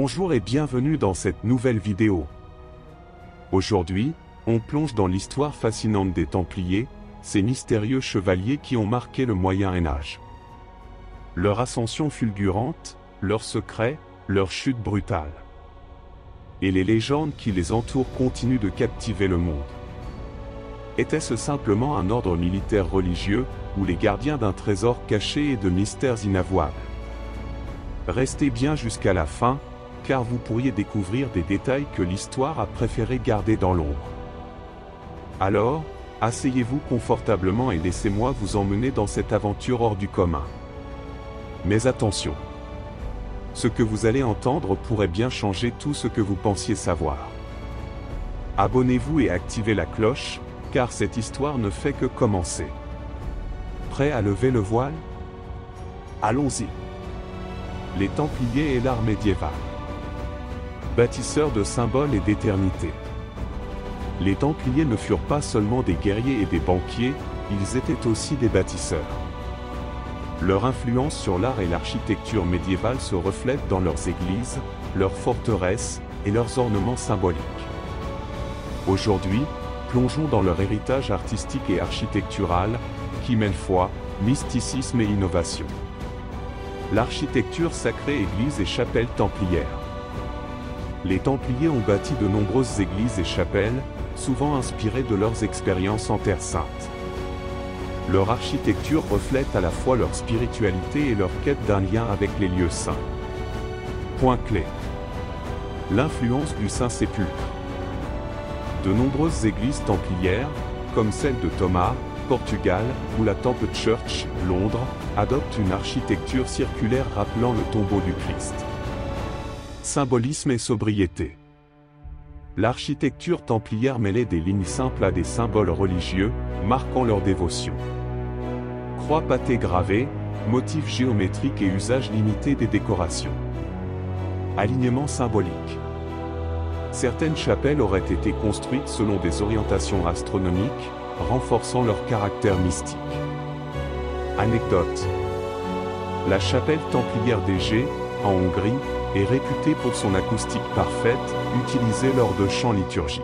Bonjour et bienvenue dans cette nouvelle vidéo. Aujourd'hui, on plonge dans l'histoire fascinante des Templiers, ces mystérieux chevaliers qui ont marqué le Moyen-Âge. Leur ascension fulgurante, leurs secrets, leur chute brutale. Et les légendes qui les entourent continuent de captiver le monde. Était-ce simplement un ordre militaire religieux, ou les gardiens d'un trésor caché et de mystères inavouables? Restez bien jusqu'à la fin, car vous pourriez découvrir des détails que l'histoire a préféré garder dans l'ombre. Alors, asseyez-vous confortablement et laissez-moi vous emmener dans cette aventure hors du commun. Mais attention! Ce que vous allez entendre pourrait bien changer tout ce que vous pensiez savoir. Abonnez-vous et activez la cloche, car cette histoire ne fait que commencer. Prêt à lever le voile? Allons-y! Les Templiers et l'art médiéval. Bâtisseurs de symboles et d'éternité. Les Templiers ne furent pas seulement des guerriers et des banquiers, ils étaient aussi des bâtisseurs. Leur influence sur l'art et l'architecture médiévale se reflète dans leurs églises, leurs forteresses et leurs ornements symboliques. Aujourd'hui, plongeons dans leur héritage artistique et architectural, qui mêle foi, mysticisme et innovation. L'architecture sacrée église et chapelle templière. Les Templiers ont bâti de nombreuses églises et chapelles, souvent inspirées de leurs expériences en Terre Sainte. Leur architecture reflète à la fois leur spiritualité et leur quête d'un lien avec les lieux saints. Point clé. L'influence du Saint-Sépulcre. De nombreuses églises templières, comme celle de Thomas, Portugal, ou la Temple Church, Londres, adoptent une architecture circulaire rappelant le tombeau du Christ. Symbolisme et sobriété. L'architecture templière mêlait des lignes simples à des symboles religieux, marquant leur dévotion. Croix pâtée gravée, motifs géométriques et usage limité des décorations. Alignement symbolique. Certaines chapelles auraient été construites selon des orientations astronomiques, renforçant leur caractère mystique. Anecdote. La chapelle templière d'Égée, en Hongrie, est réputée pour son acoustique parfaite, utilisée lors de chants liturgiques.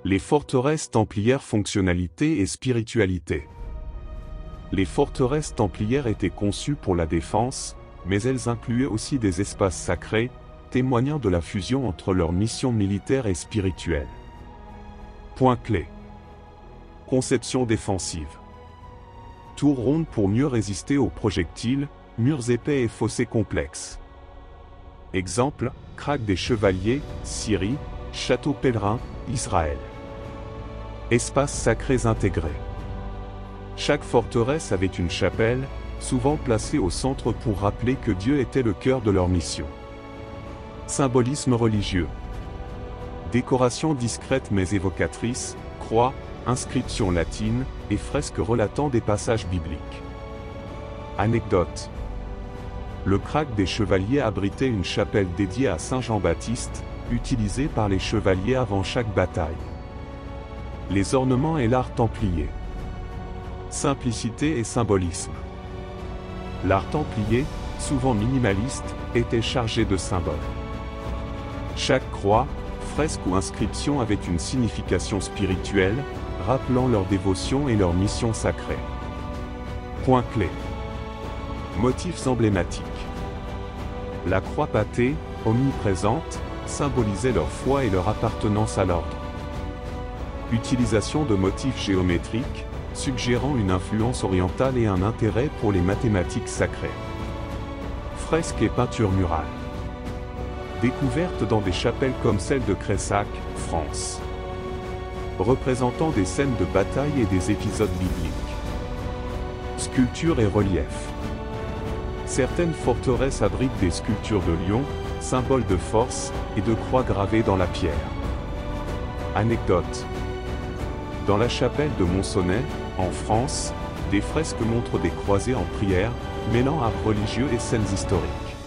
Les forteresses templières fonctionnalité et spiritualité. Les forteresses templières étaient conçues pour la défense, mais elles incluaient aussi des espaces sacrés, témoignant de la fusion entre leur mission militaire et spirituelle. Point clé. Conception défensive. Tours rondes pour mieux résister aux projectiles, murs épais et fossés complexes. Exemple, Craque des Chevaliers, Syrie, Château Pèlerin, Israël. Espaces sacrés intégrés. Chaque forteresse avait une chapelle, souvent placée au centre pour rappeler que Dieu était le cœur de leur mission. Symbolisme religieux. Décoration discrète mais évocatrice, croix, inscriptions latines, et fresques relatant des passages bibliques. Anecdote. Le Craque des Chevaliers abritait une chapelle dédiée à Saint Jean-Baptiste, utilisée par les chevaliers avant chaque bataille. Les ornements et l'art templier. Simplicité et symbolisme. L'art templier, souvent minimaliste, était chargé de symboles. Chaque croix, fresque ou inscription avait une signification spirituelle, rappelant leur dévotion et leur mission sacrée. Point clé. Motifs emblématiques. La croix pâtée, omniprésente, symbolisait leur foi et leur appartenance à l'ordre. Utilisation de motifs géométriques, suggérant une influence orientale et un intérêt pour les mathématiques sacrées. Fresques et peintures murales. Découvertes dans des chapelles comme celle de Cressac, France. Représentant des scènes de bataille et des épisodes bibliques. Sculptures et reliefs. Certaines forteresses abritent des sculptures de lions, symboles de force, et de croix gravées dans la pierre. Anecdote. Dans la chapelle de Monsonnet, en France, des fresques montrent des croisés en prière, mêlant art religieux et scènes historiques.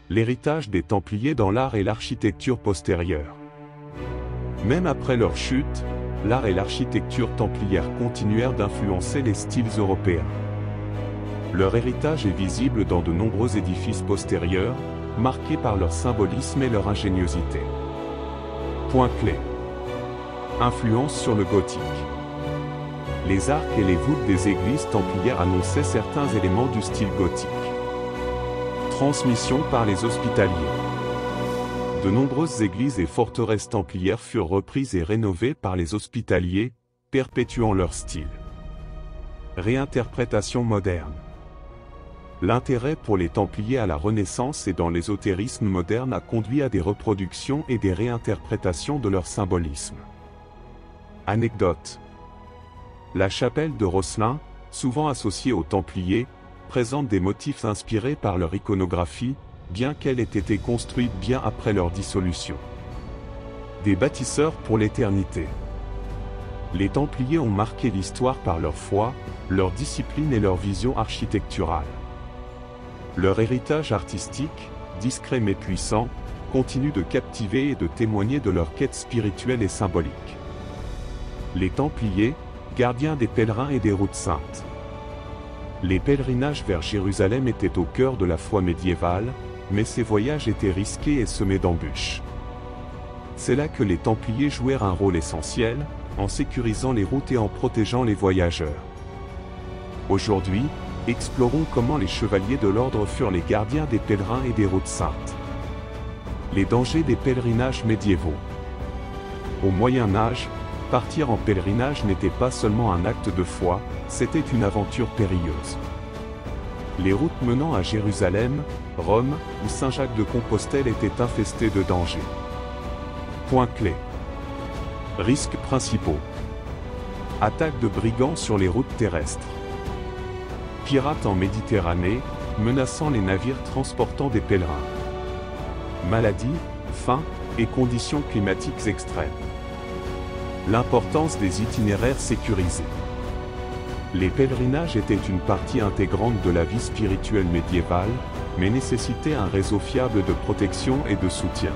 L'héritage des Templiers dans l'art et l'architecture postérieure. Même après leur chute, l'art et l'architecture templière continuèrent d'influencer les styles européens. Leur héritage est visible dans de nombreux édifices postérieurs, marqués par leur symbolisme et leur ingéniosité. Point clé. Influence sur le gothique. Les arcs et les voûtes des églises templières annonçaient certains éléments du style gothique. Transmission par les hospitaliers. De nombreuses églises et forteresses templières furent reprises et rénovées par les hospitaliers, perpétuant leur style. Réinterprétation moderne. L'intérêt pour les Templiers à la Renaissance et dans l'ésotérisme moderne a conduit à des reproductions et des réinterprétations de leur symbolisme. Anecdote. La chapelle de Rosslyn, souvent associée aux Templiers, présente des motifs inspirés par leur iconographie, bien qu'elle ait été construite bien après leur dissolution. Des bâtisseurs pour l'éternité. Les Templiers ont marqué l'histoire par leur foi, leur discipline et leur vision architecturale. Leur héritage artistique, discret mais puissant, continue de captiver et de témoigner de leur quête spirituelle et symbolique. Les Templiers, gardiens des pèlerins et des routes saintes. Les pèlerinages vers Jérusalem étaient au cœur de la foi médiévale, mais ces voyages étaient risqués et semés d'embûches. C'est là que les Templiers jouèrent un rôle essentiel, en sécurisant les routes et en protégeant les voyageurs. Aujourd'hui, explorons comment les chevaliers de l'ordre furent les gardiens des pèlerins et des routes saintes. Les dangers des pèlerinages médiévaux. Au Moyen Âge, partir en pèlerinage n'était pas seulement un acte de foi, c'était une aventure périlleuse. Les routes menant à Jérusalem, Rome ou Saint-Jacques-de-Compostelle étaient infestées de dangers. Point clé. Risques principaux. Attaques de brigands sur les routes terrestres. Pirates en Méditerranée, menaçant les navires transportant des pèlerins. Maladies, faim et conditions climatiques extrêmes. L'importance des itinéraires sécurisés. Les pèlerinages étaient une partie intégrante de la vie spirituelle médiévale, mais nécessitaient un réseau fiable de protection et de soutien.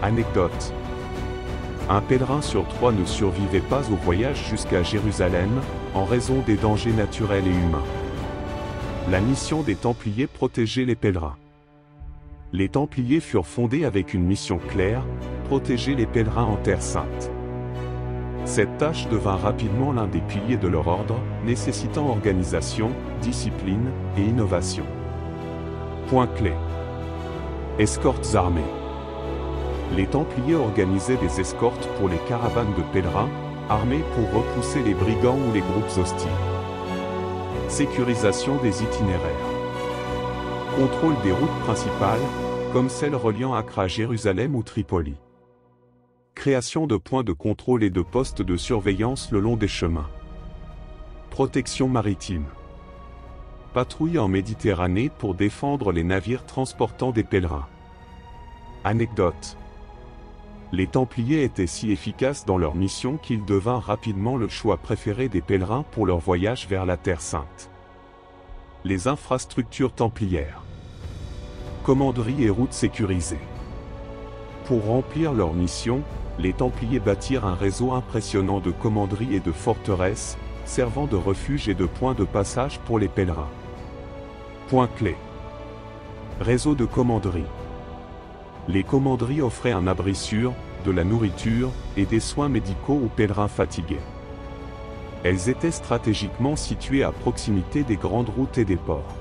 Anecdote. Un pèlerin sur 3 ne survivait pas au voyage jusqu'à Jérusalem, en raison des dangers naturels et humains. La mission des Templiers protégeait les pèlerins. Les Templiers furent fondés avec une mission claire, protéger les pèlerins en Terre Sainte. Cette tâche devint rapidement l'un des piliers de leur ordre, nécessitant organisation, discipline et innovation. Point clé. Escortes armées. Les Templiers organisaient des escortes pour les caravanes de pèlerins, armés pour repousser les brigands ou les groupes hostiles. Sécurisation des itinéraires. Contrôle des routes principales, comme celles reliant Accra à Jérusalem ou Tripoli. Création de points de contrôle et de postes de surveillance le long des chemins. Protection maritime. Patrouille en Méditerranée pour défendre les navires transportant des pèlerins. Anecdote. Les Templiers étaient si efficaces dans leur mission qu'ils devinrent rapidement le choix préféré des pèlerins pour leur voyage vers la Terre Sainte. Les infrastructures templières. Commanderies et routes sécurisées. Pour remplir leur mission, les Templiers bâtirent un réseau impressionnant de commanderies et de forteresses, servant de refuge et de points de passage pour les pèlerins. Point clé. Réseau de commanderies. Les commanderies offraient un abri sûr, de la nourriture et des soins médicaux aux pèlerins fatigués. Elles étaient stratégiquement situées à proximité des grandes routes et des ports.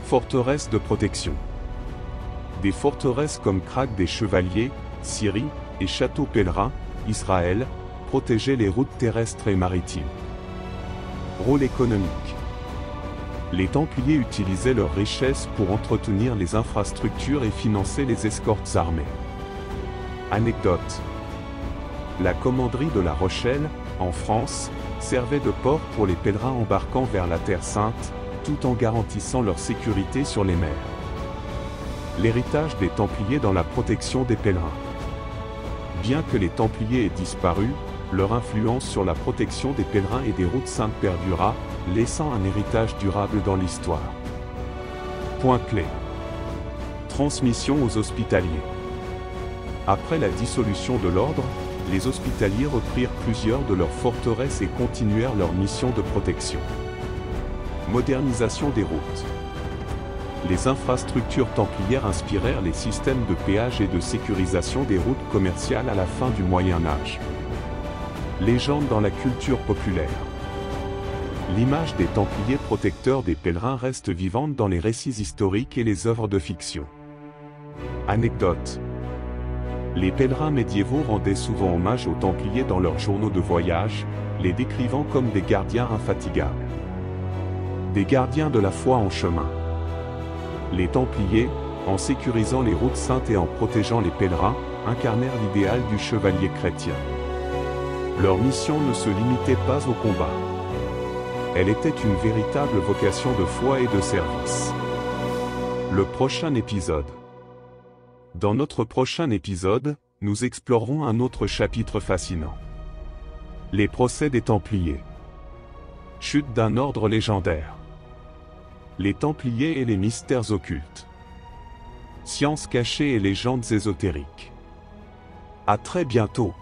Forteresses de protection. Des forteresses comme Crag des Chevaliers, Syrie et Château Pèlerin, Israël, protégeaient les routes terrestres et maritimes. Rôle économique. Les Templiers utilisaient leurs richesses pour entretenir les infrastructures et financer les escortes armées. Anecdote. La commanderie de La Rochelle, en France, servait de port pour les pèlerins embarquant vers la Terre Sainte, tout en garantissant leur sécurité sur les mers. L'héritage des Templiers dans la protection des pèlerins. Bien que les Templiers aient disparu, leur influence sur la protection des pèlerins et des routes saintes perdura, laissant un héritage durable dans l'histoire. Point clé. Transmission aux hospitaliers. Après la dissolution de l'ordre, les hospitaliers reprirent plusieurs de leurs forteresses et continuèrent leur mission de protection. Modernisation des routes. Les infrastructures templières inspirèrent les systèmes de péage et de sécurisation des routes commerciales à la fin du Moyen Âge. Légende dans la culture populaire. L'image des Templiers protecteurs des pèlerins reste vivante dans les récits historiques et les œuvres de fiction. Anecdote. Les pèlerins médiévaux rendaient souvent hommage aux Templiers dans leurs journaux de voyage, les décrivant comme des gardiens infatigables. Des gardiens de la foi en chemin. Les Templiers, en sécurisant les routes saintes et en protégeant les pèlerins, incarnèrent l'idéal du chevalier chrétien. Leur mission ne se limitait pas au combat. Elle était une véritable vocation de foi et de service. Le prochain épisode. Dans notre prochain épisode, nous explorerons un autre chapitre fascinant. Les procès des Templiers. Chute d'un ordre légendaire. Les Templiers et les mystères occultes. Sciences cachées et légendes ésotériques. À très bientôt.